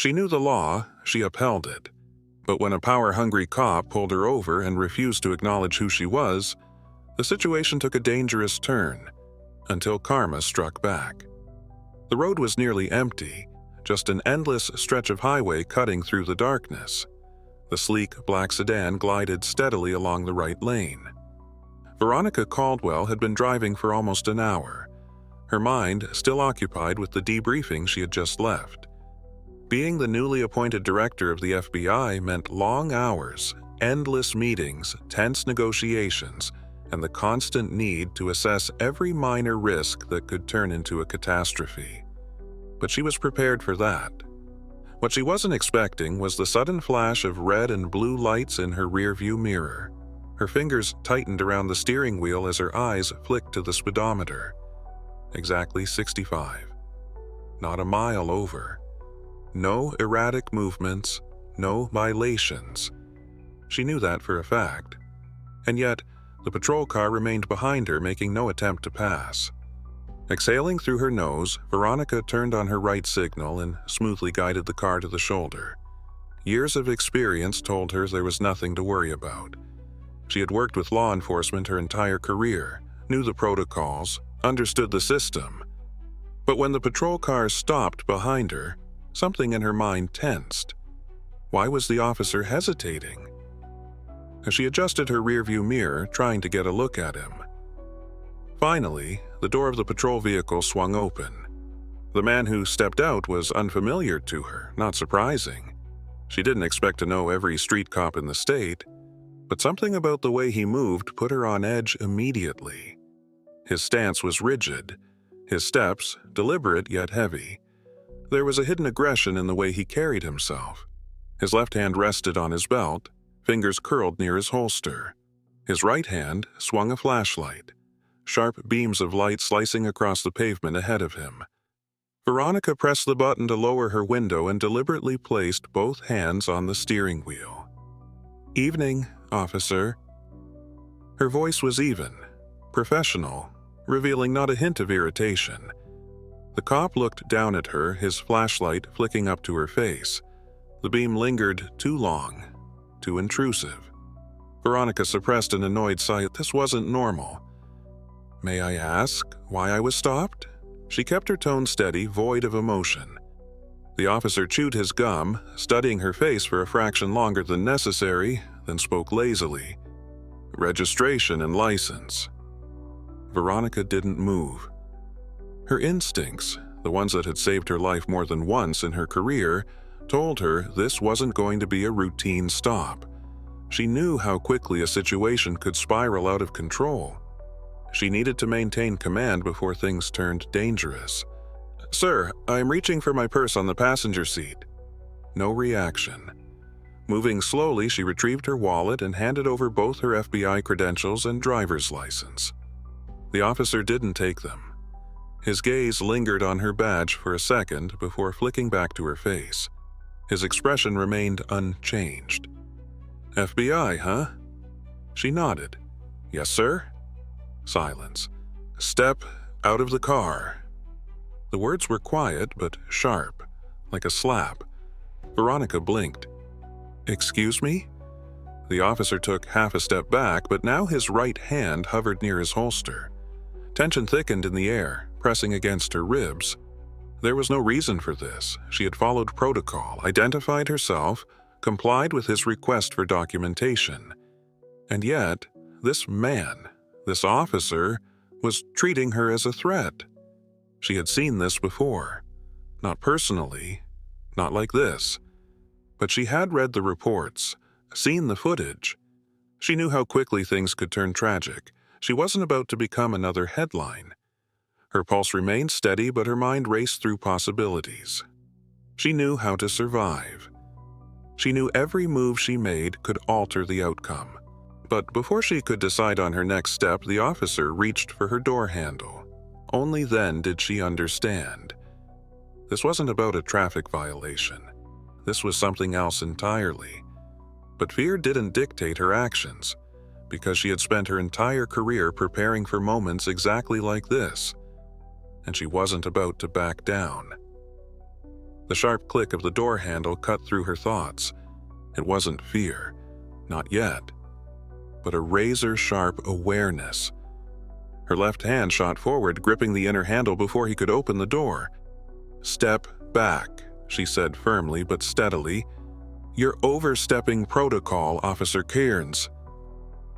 She knew the law, she upheld it. But when a power-hungry cop pulled her over and refused to acknowledge who she was, the situation took a dangerous turn, until karma struck back. The road was nearly empty, just an endless stretch of highway cutting through the darkness. The sleek black sedan glided steadily along the right lane. Veronica Caldwell had been driving for almost an hour, her mind still occupied with the debriefing she had just left. Being the newly appointed director of the FBI meant long hours, endless meetings, tense negotiations, and the constant need to assess every minor risk that could turn into a catastrophe. But she was prepared for that. What she wasn't expecting was the sudden flash of red and blue lights in her rearview mirror. Her fingers tightened around the steering wheel as her eyes flicked to the speedometer. Exactly 65. Not a mile over. No erratic movements, no violations. She knew that for a fact. And yet, the patrol car remained behind her, making no attempt to pass. Exhaling through her nose, Veronica turned on her right signal and smoothly guided the car to the shoulder. Years of experience told her there was nothing to worry about. She had worked with law enforcement her entire career, knew the protocols, understood the system. But when the patrol car stopped behind her, something in her mind tensed. Why was the officer hesitating? As she adjusted her rearview mirror, trying to get a look at him. Finally, the door of the patrol vehicle swung open. The man who stepped out was unfamiliar to her, not surprising. She didn't expect to know every street cop in the state, but something about the way he moved put her on edge immediately. His stance was rigid, his steps deliberate yet heavy. There was a hidden aggression in the way he carried himself. His left hand rested on his belt, fingers curled near his holster. His right hand swung a flashlight, sharp beams of light slicing across the pavement ahead of him. Veronica pressed the button to lower her window and deliberately placed both hands on the steering wheel. "Evening, officer." Her voice was even, professional, revealing not a hint of irritation. The cop looked down at her, his flashlight flicking up to her face. The beam lingered too long, too intrusive. Veronica suppressed an annoyed sigh. This wasn't normal. "May I ask why I was stopped?" She kept her tone steady, void of emotion. The officer chewed his gum, studying her face for a fraction longer than necessary, then spoke lazily. "Registration and license." Veronica didn't move. Her instincts, the ones that had saved her life more than once in her career, told her this wasn't going to be a routine stop. She knew how quickly a situation could spiral out of control. She needed to maintain command before things turned dangerous. "Sir, I'm reaching for my purse on the passenger seat." No reaction. Moving slowly, she retrieved her wallet and handed over both her FBI credentials and driver's license. The officer didn't take them. His gaze lingered on her badge for a second before flicking back to her face. His expression remained unchanged. "FBI, huh?" She nodded. "Yes, sir?" Silence. "Step out of the car." The words were quiet but sharp, like a slap. Veronica blinked. "Excuse me?" The officer took half a step back, but now his right hand hovered near his holster. Tension thickened in the air, pressing against her ribs. There was no reason for this. She had followed protocol, identified herself, complied with his request for documentation. And yet, this man, this officer, was treating her as a threat. She had seen this before. Not personally, not like this. But she had read the reports, seen the footage. She knew how quickly things could turn tragic. She wasn't about to become another headline. Her pulse remained steady, but her mind raced through possibilities. She knew how to survive. She knew every move she made could alter the outcome. But before she could decide on her next step, the officer reached for her door handle. Only then did she understand. This wasn't about a traffic violation. This was something else entirely. But fear didn't dictate her actions, because she had spent her entire career preparing for moments exactly like this, and she wasn't about to back down. The sharp click of the door handle cut through her thoughts. It wasn't fear, not yet, but a razor-sharp awareness. Her left hand shot forward, gripping the inner handle before he could open the door. "Step back," she said firmly but steadily. "You're overstepping protocol, Officer Kearns."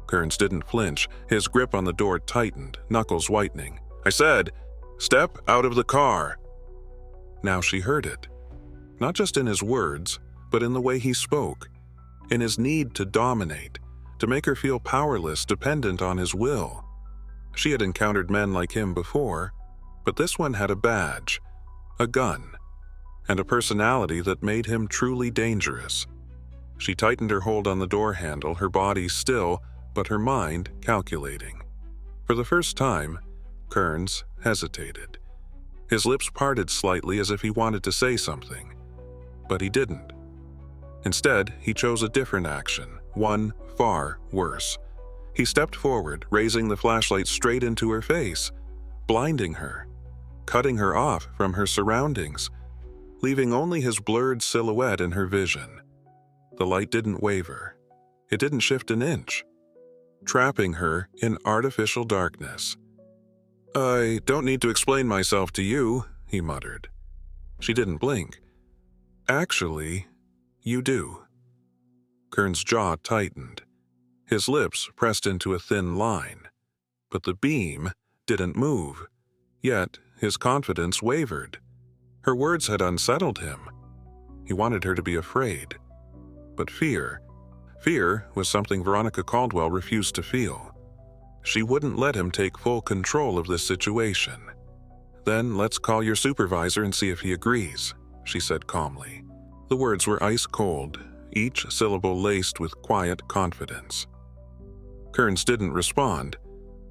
Kearns didn't flinch. His grip on the door tightened, knuckles whitening. "I said, step out of the car." Now she heard it. Not just in his words, but in the way he spoke, in his need to dominate, to make her feel powerless, dependent on his will. She had encountered men like him before, but this one had a badge, a gun, and a personality that made him truly dangerous. She tightened her hold on the door handle, her body still, but her mind calculating. For the first time, Kearns hesitated. His lips parted slightly as if he wanted to say something, but he didn't. Instead, he chose a different action, one far worse. He stepped forward, raising the flashlight straight into her face, blinding her, cutting her off from her surroundings, leaving only his blurred silhouette in her vision. The light didn't waver. It didn't shift an inch, trapping her in artificial darkness. "I don't need to explain myself to you," he muttered. She didn't blink. "Actually, you do." Kearns' jaw tightened. His lips pressed into a thin line, but the beam didn't move. Yet his confidence wavered. Her words had unsettled him. He wanted her to be afraid. But fear was something Veronica Caldwell refused to feel. She wouldn't let him take full control of this situation. "Then let's call your supervisor and see if he agrees," she said calmly. The words were ice cold, each syllable laced with quiet confidence. Kearns didn't respond.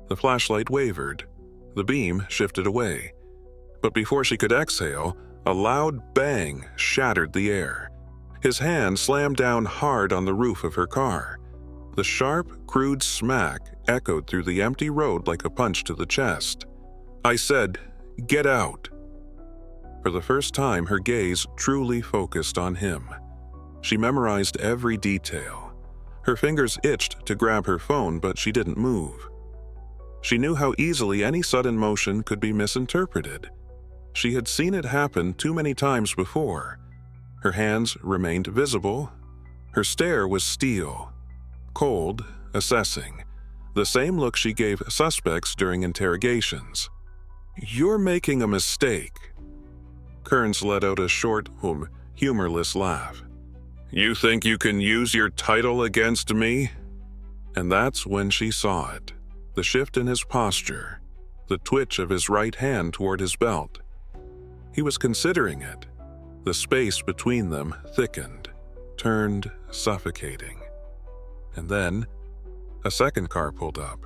The flashlight wavered. The beam shifted away. But before she could exhale, a loud bang shattered the air. His hand slammed down hard on the roof of her car. The sharp, crude smack echoed through the empty road like a punch to the chest. "I said, get out." For the first time, her gaze truly focused on him. She memorized every detail. Her fingers itched to grab her phone, but she didn't move. She knew how easily any sudden motion could be misinterpreted. She had seen it happen too many times before. Her hands remained visible. Her stare was steel, cold, assessing, the same look she gave suspects during interrogations. "You're making a mistake." Kearns let out a short, humorless laugh. "You think you can use your title against me?" And that's when she saw it. The shift in his posture, the twitch of his right hand toward his belt. He was considering it. The space between them thickened, turned suffocating. And then, a second car pulled up.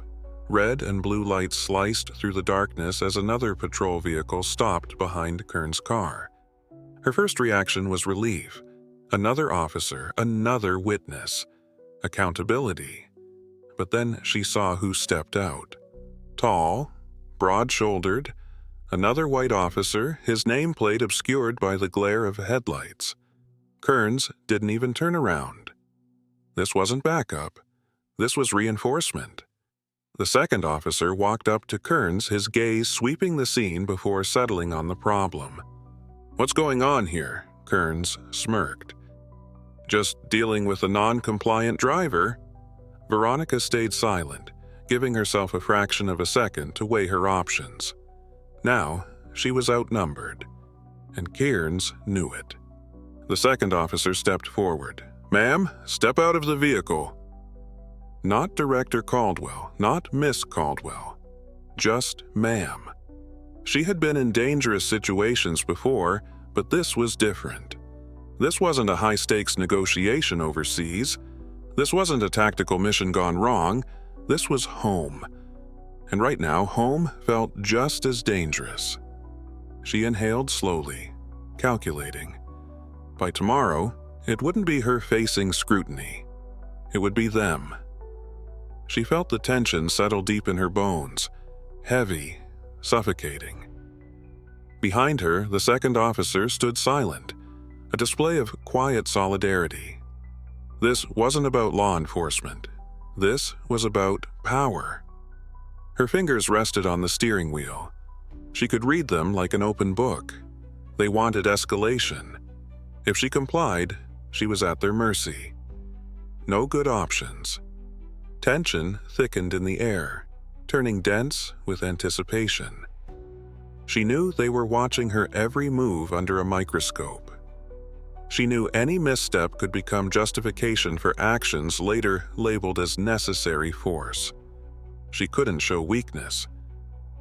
Red and blue lights sliced through the darkness as another patrol vehicle stopped behind Kearns' car. Her first reaction was relief. Another officer, another witness. Accountability. But then she saw who stepped out. Tall, broad-shouldered, another white officer, his nameplate obscured by the glare of headlights. Kearns didn't even turn around. This wasn't backup. This was reinforcement. The second officer walked up to Kearns, his gaze sweeping the scene before settling on the problem. "What's going on here?" Kearns smirked. "Just dealing with a non-compliant driver." Veronica stayed silent, giving herself a fraction of a second to weigh her options. Now, she was outnumbered, and Kearns knew it. The second officer stepped forward. "Ma'am, step out of the vehicle." Not Director Caldwell, not Miss Caldwell. Just ma'am. She had been in dangerous situations before, but this was different. This wasn't a high-stakes negotiation overseas. This wasn't a tactical mission gone wrong. This was home. And right now, home felt just as dangerous. She inhaled slowly, calculating. By tomorrow, it wouldn't be her facing scrutiny. It would be them. She felt the tension settle deep in her bones, heavy, suffocating. Behind her, the second officer stood silent, a display of quiet solidarity. This wasn't about law enforcement. This was about power. Her fingers rested on the steering wheel. She could read them like an open book. They wanted escalation. If she complied, she was at their mercy. No good options. Tension thickened in the air, turning dense with anticipation. She knew they were watching her every move under a microscope. She knew any misstep could become justification for actions later labeled as necessary force. She couldn't show weakness,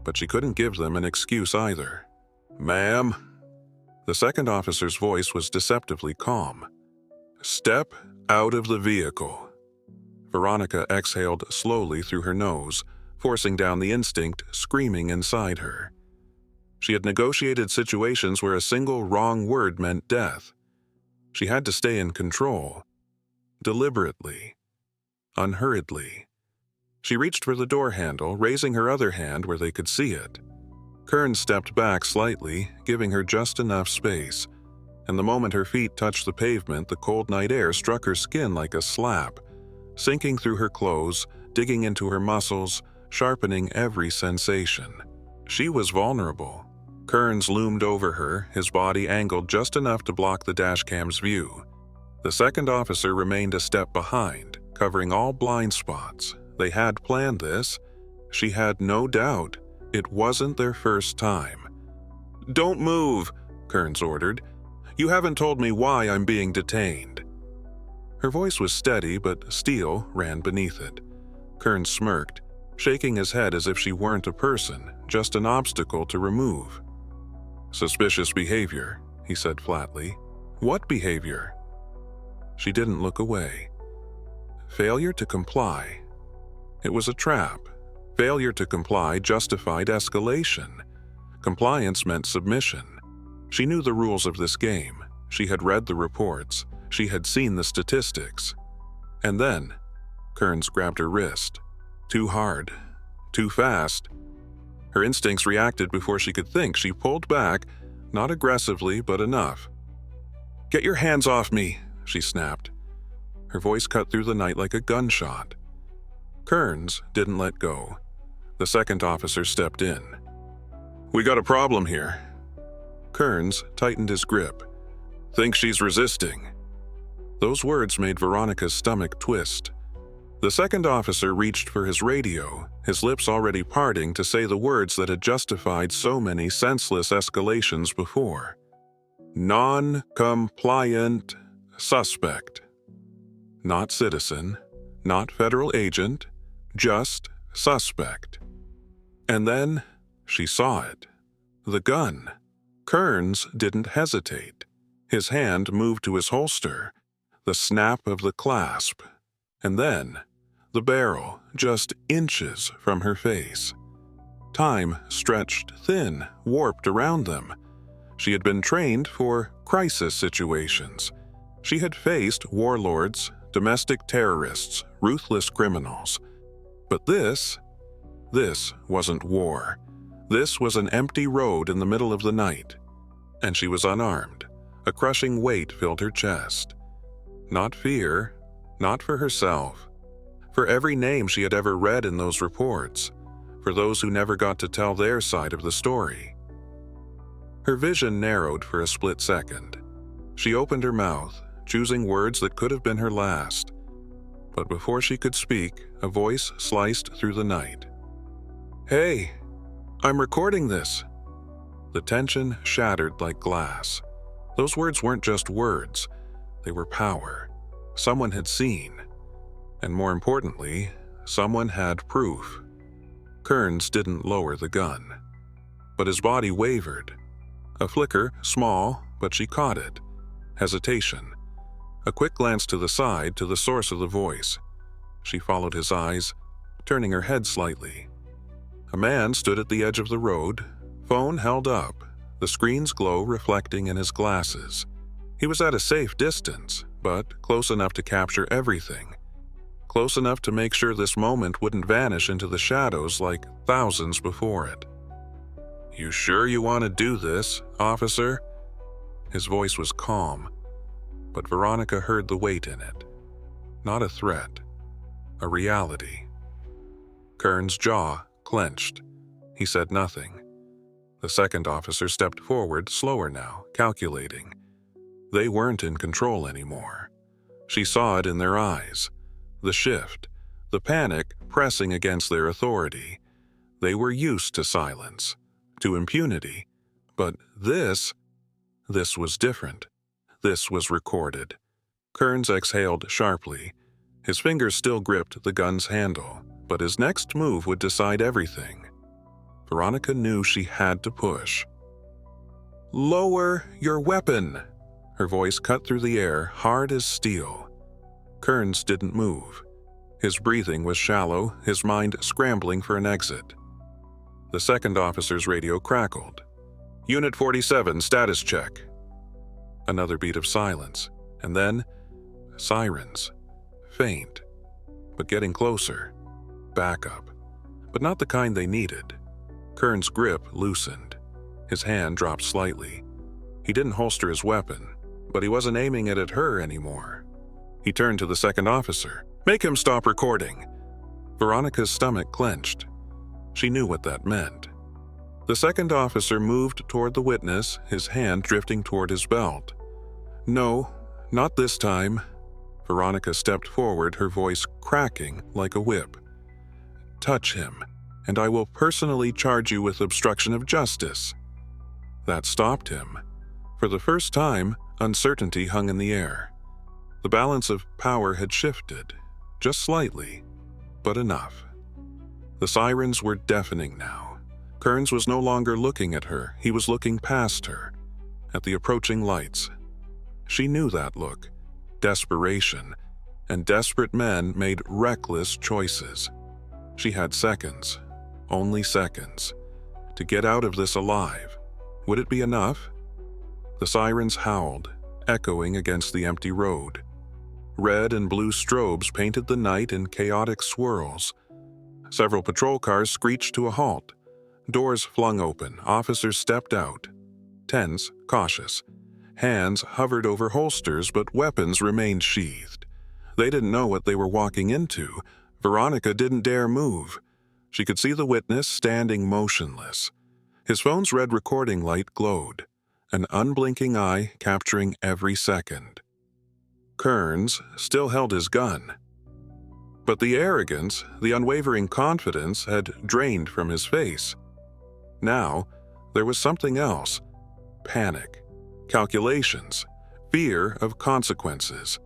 but she couldn't give them an excuse either. "Ma'am." The second officer's voice was deceptively calm. "Step out of the vehicle." Veronica exhaled slowly through her nose, forcing down the instinct screaming inside her. She had negotiated situations where a single wrong word meant death. She had to stay in control. Deliberately. Unhurriedly. She reached for the door handle, raising her other hand where they could see it. Kern stepped back slightly, giving her just enough space, and the moment her feet touched the pavement, the cold night air struck her skin like a slap, sinking through her clothes, digging into her muscles, sharpening every sensation. She was vulnerable. Kearns loomed over her, his body angled just enough to block the dashcam's view. The second officer remained a step behind, covering all blind spots. They had planned this. She had no doubt. It wasn't their first time. "Don't move," Kearns ordered. "You haven't told me why I'm being detained." Her voice was steady, but steel ran beneath it. Kearns smirked, shaking his head as if she weren't a person, just an obstacle to remove. "Suspicious behavior," he said flatly. "What behavior?" She didn't look away. Failure to comply. It was a trap. Failure to comply justified escalation. Compliance meant submission. She knew the rules of this game. She had read the reports. She had seen the statistics. And then, Kearns grabbed her wrist. Too hard. Too fast. Her instincts reacted before she could think. She pulled back, not aggressively, but enough. "Get your hands off me," she snapped. Her voice cut through the night like a gunshot. Kearns didn't let go. The second officer stepped in. "We got a problem here." Kearns tightened his grip. "Think she's resisting." Those words made Veronica's stomach twist. The second officer reached for his radio, his lips already parting to say the words that had justified so many senseless escalations before. "Non-compliant suspect." Not citizen, not federal agent, just suspect. And then she saw it. The gun. Kearns didn't hesitate. His hand moved to his holster, the snap of the clasp, and then the barrel just inches from her face. Time stretched thin, warped around them. She had been trained for crisis situations. She had faced warlords, domestic terrorists, ruthless criminals. But this wasn't war. This was an empty road in the middle of the night. And she was unarmed. A crushing weight filled her chest. Not fear, not for herself. For every name she had ever read in those reports. For those who never got to tell their side of the story. Her vision narrowed for a split second. She opened her mouth, choosing words that could have been her last. But before she could speak, a voice sliced through the night. "Hey, I'm recording this." The tension shattered like glass. Those words weren't just words. They were power. Someone had seen. And more importantly, someone had proof. Kearns didn't lower the gun. But his body wavered. A flicker, small, but she caught it. Hesitation. A quick glance to the side, to the source of the voice. She followed his eyes, turning her head slightly. A man stood at the edge of the road, phone held up, the screen's glow reflecting in his glasses. He was at a safe distance, but close enough to capture everything. Close enough to make sure this moment wouldn't vanish into the shadows like thousands before it. "You sure you want to do this, officer?" His voice was calm, but Veronica heard the weight in it. Not a threat, a reality. Kern's jaw clenched. He said nothing. The second officer stepped forward, slower now, calculating. They weren't in control anymore. She saw it in their eyes. The shift, the panic pressing against their authority. They were used to silence, to impunity. But this was different. This was recorded. Kearns exhaled sharply. His fingers still gripped the gun's handle, but his next move would decide everything. Veronica knew she had to push. "Lower your weapon!" Her voice cut through the air, hard as steel. Kearns didn't move. His breathing was shallow, his mind scrambling for an exit. The second officer's radio crackled. "Unit 47, status check." Another beat of silence, and then sirens. Faint, but getting closer. Backup, but not the kind they needed. Kearns' grip loosened. His hand dropped slightly. He didn't holster his weapon, but he wasn't aiming it at her anymore. He turned to the second officer. "Make him stop recording." Veronica's stomach clenched. She knew what that meant. The second officer moved toward the witness, his hand drifting toward his belt. "No, not this time." Veronica stepped forward, her voice cracking like a whip. "Touch him, and I will personally charge you with obstruction of justice." That stopped him. For the first time, uncertainty hung in the air. The balance of power had shifted, just slightly, but enough. The sirens were deafening now. Kearns was no longer looking at her, he was looking past her, at the approaching lights. She knew that look. Desperation, and desperate men made reckless choices. She had seconds, only seconds, to get out of this alive. Would it be enough? The sirens howled, echoing against the empty road. Red and blue strobes painted the night in chaotic swirls. Several patrol cars screeched to a halt. Doors flung open, officers stepped out. Tense, cautious. Hands hovered over holsters, but weapons remained sheathed. They didn't know what they were walking into. Veronica didn't dare move. She could see the witness standing motionless. His phone's red recording light glowed, an unblinking eye capturing every second. Kearns still held his gun. But the arrogance, the unwavering confidence had drained from his face. Now, there was something else. Panic, calculations, fear of consequences.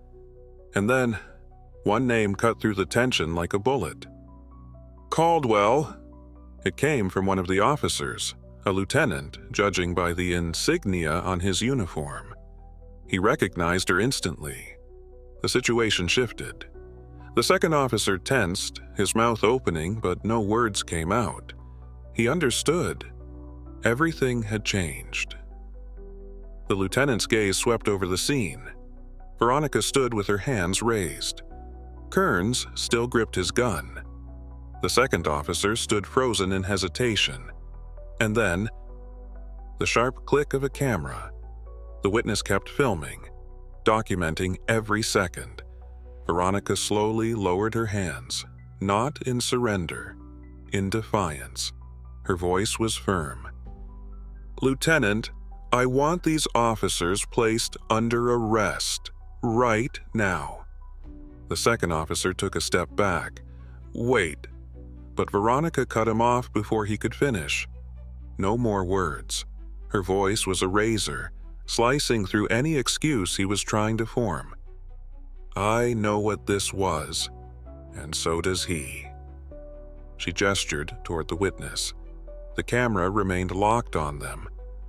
And then, one name cut through the tension like a bullet. "Caldwell." It came from one of the officers, a lieutenant, judging by the insignia on his uniform. He recognized her instantly. The situation shifted. The second officer tensed, his mouth opening, but no words came out. He understood. Everything had changed. The lieutenant's gaze swept over the scene. Veronica stood with her hands raised. Kearns still gripped his gun. The second officer stood frozen in hesitation. And then, the sharp click of a camera. The witness kept filming, documenting every second. Veronica slowly lowered her hands, not in surrender, in defiance. Her voice was firm. "Lieutenant, I want these officers placed under arrest, right now." The second officer took a step back. "Wait." But Veronica cut him off before he could finish. No more words. Her voice was a razor, slicing through any excuse he was trying to form. "I know what this was, and so does he." She gestured toward the witness. The camera remained locked on them.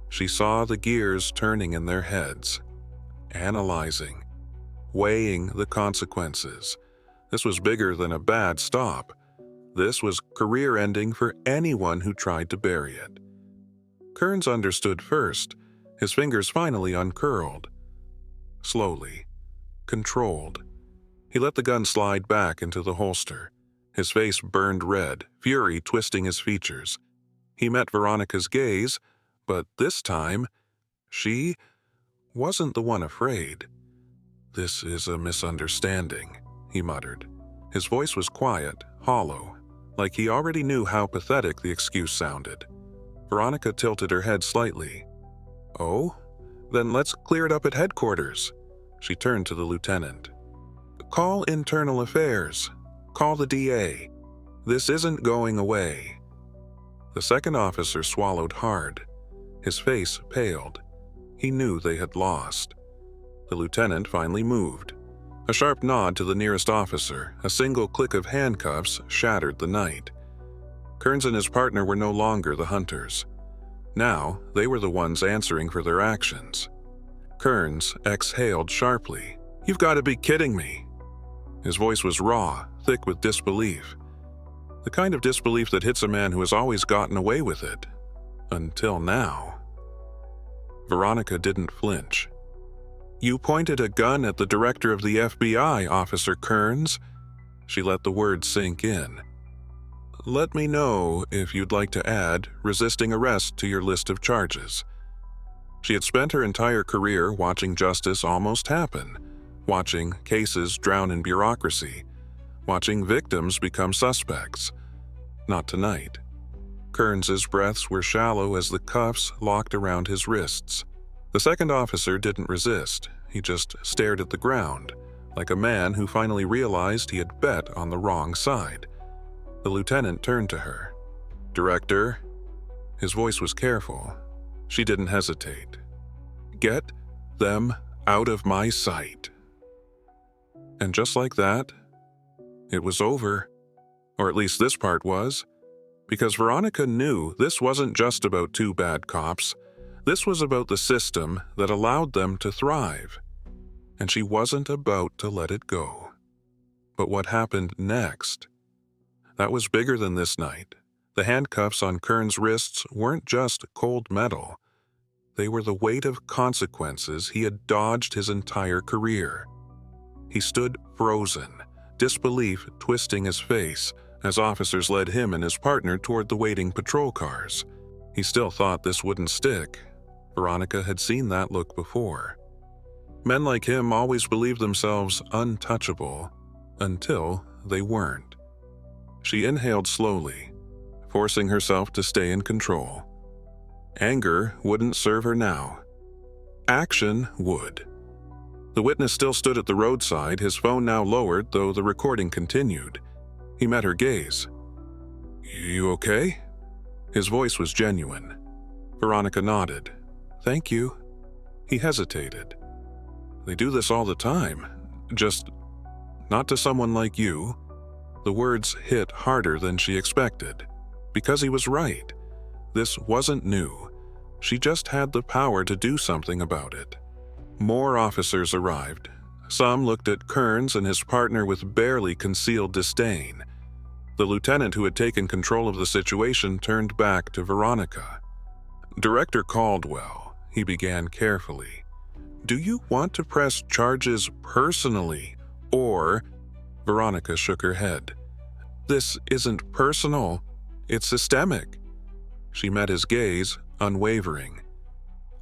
She saw the gears turning in their heads, analyzing, weighing the consequences. This was bigger than a bad stop. This was career-ending for anyone who tried to bury it. Kearns understood first. His fingers finally uncurled. Slowly, controlled. He let the gun slide back into the holster. His face burned red, fury twisting his features. He met Veronica's gaze, but this time, she wasn't the one afraid. "This is a misunderstanding," he muttered. His voice was quiet, hollow, like he already knew how pathetic the excuse sounded. Veronica tilted her head slightly. "Oh? Then let's clear it up at headquarters." She turned to the lieutenant. "Call Internal Affairs. Call the DA. This isn't going away." The second officer swallowed hard. His face paled. He knew they had lost. The lieutenant finally moved. A sharp nod to the nearest officer, a single click of handcuffs shattered the night. Kearns and his partner were no longer the hunters. Now, they were the ones answering for their actions. Kearns exhaled sharply. "You've got to be kidding me." His voice was raw, thick with disbelief. The kind of disbelief that hits a man who has always gotten away with it. Until now. Veronica didn't flinch. "You pointed a gun at the director of the FBI, Officer Kearns." She let the words sink in. "Let me know if you'd like to add resisting arrest to your list of charges." She had spent her entire career watching justice almost happen, watching cases drown in bureaucracy, watching victims become suspects. Not tonight. Kearns's breaths were shallow as the cuffs locked around his wrists. The second officer didn't resist. He just stared at the ground, like a man who finally realized he had bet on the wrong side. The lieutenant turned to her. "Director?" His voice was careful. She didn't hesitate. "Get them out of my sight." And just like that, it was over. Or at least this part was. Because Veronica knew this wasn't just about two bad cops. This was about the system that allowed them to thrive. And she wasn't about to let it go. But what happened next? That was bigger than this night. The handcuffs on Kearns' wrists weren't just cold metal. They were the weight of consequences he had dodged his entire career. He stood frozen, disbelief twisting his face as officers led him and his partner toward the waiting patrol cars. He still thought this wouldn't stick. Veronica had seen that look before. Men like him always believed themselves untouchable until they weren't. She inhaled slowly, forcing herself to stay in control. Anger wouldn't serve her now. Action would. The witness still stood at the roadside, his phone now lowered, though the recording continued. He met her gaze. "You okay?" His voice was genuine. Veronica nodded. "Thank you." He hesitated. "They do this all the time. Just not to someone like you." The words hit harder than she expected. Because he was right. This wasn't new. She just had the power to do something about it. More officers arrived. Some looked at Kearns and his partner with barely concealed disdain. The lieutenant who had taken control of the situation turned back to Veronica. "Director Caldwell," he began carefully, "do you want to press charges personally, or—" Veronica shook her head. "This isn't personal. It's systemic." She met his gaze, unwavering.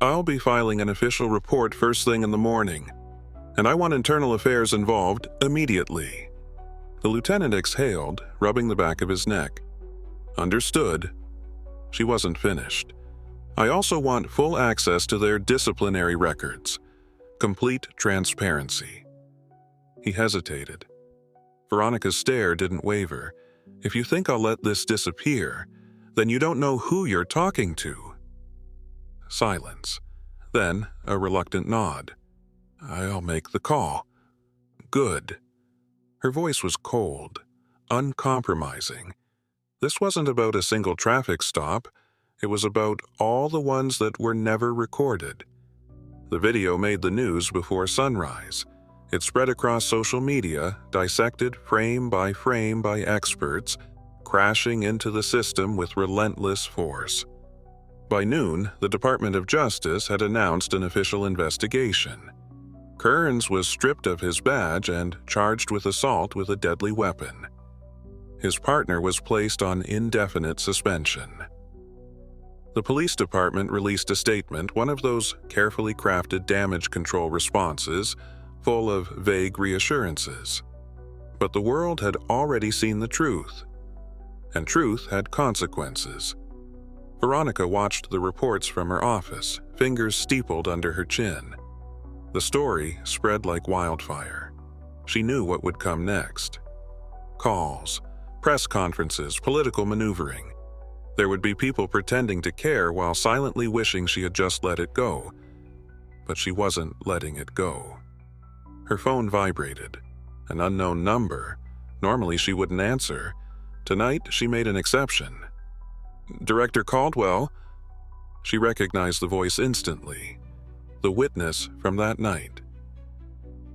"I'll be filing an official report first thing in the morning, and I want Internal Affairs involved immediately." The lieutenant exhaled, rubbing the back of his neck. "Understood." She wasn't finished. "I also want full access to their disciplinary records. Complete transparency." He hesitated. Veronica's stare didn't waver. "If you think I'll let this disappear, then you don't know who you're talking to." Silence. Then a reluctant nod. "I'll make the call." "Good." Her voice was cold, uncompromising. This wasn't about a single traffic stop. It was about all the ones that were never recorded. The video made the news before sunrise. It spread across social media, dissected frame by experts, crashing into the system with relentless force. By noon, the Department of Justice had announced an official investigation. Kearns was stripped of his badge and charged with assault with a deadly weapon. His partner was placed on indefinite suspension. The police department released a statement, one of those carefully crafted damage control responses, full of vague reassurances. But the world had already seen the truth, and truth had consequences. Veronica watched the reports from her office, fingers steepled under her chin. The story spread like wildfire. She knew what would come next. Calls, press conferences, political maneuvering. There would be people pretending to care while silently wishing she had just let it go. But she wasn't letting it go. Her phone vibrated. An unknown number. Normally she wouldn't answer. Tonight she made an exception. "Director Caldwell?" She recognized the voice instantly. The witness from that night.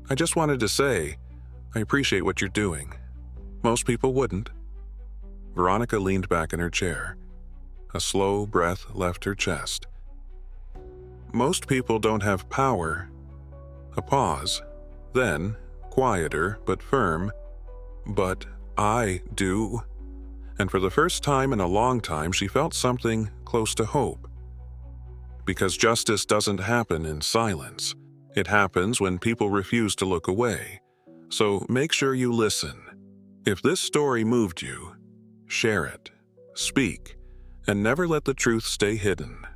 "I just wanted to say, I appreciate what you're doing. Most people wouldn't." Veronica leaned back in her chair. A slow breath left her chest. "Most people don't have power." A pause. Then, quieter but firm, "But I do." And for the first time in a long time, she felt something close to hope. Because justice doesn't happen in silence. It happens when people refuse to look away. So make sure you listen. If this story moved you, share it, speak, and never let the truth stay hidden.